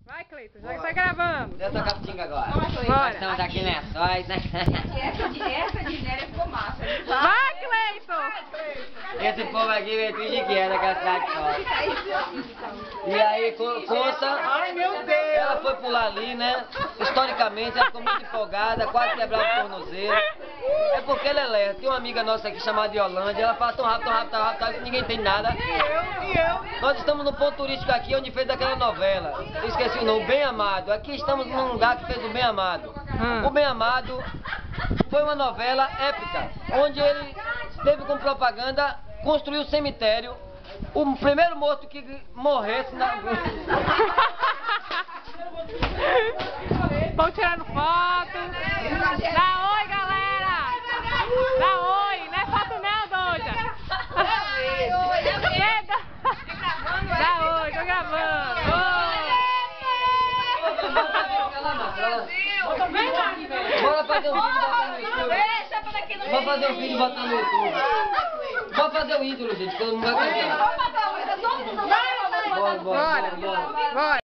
Vai, Cleiton, já está gravando. Eu tô capitinga agora. Bora. Estamos aqui né? Sóis, né? Essa de Nélia ficou massa. Vai, Cleiton. Esse povo aqui veio fingir que era castrado de sol. E aí, conta. Ai, meu Deus. Ela foi pular ali, né? Historicamente, ela ficou muito empolgada, quase quebrava o tornozelo. É porque ela é lerda. Tem uma amiga nossa aqui chamada Yolanda, ela fala tão rápido, que ninguém tem nada. E eu. Nós estamos no ponto turístico aqui, onde fez aquela novela. Eu esqueci o nome, Bem Amado. Aqui estamos num lugar que fez o Bem Amado. O Bem Amado foi uma novela épica, onde ele teve como propaganda construir o cemitério. O primeiro morto que morresse na... Estão tirando foto. Dá oi, galera. Dá oi. Não é foto não, doida. Chega. Dá oi, tô gravando. Bora fazer um vídeo botando no YouTube. Vamos fazer um vídeo botando no YouTube. Vamos fazer o ídolo, gente, que eu não vai cantar. Vamos fazer uma coisa, todo mundo vai. Bora. Bora.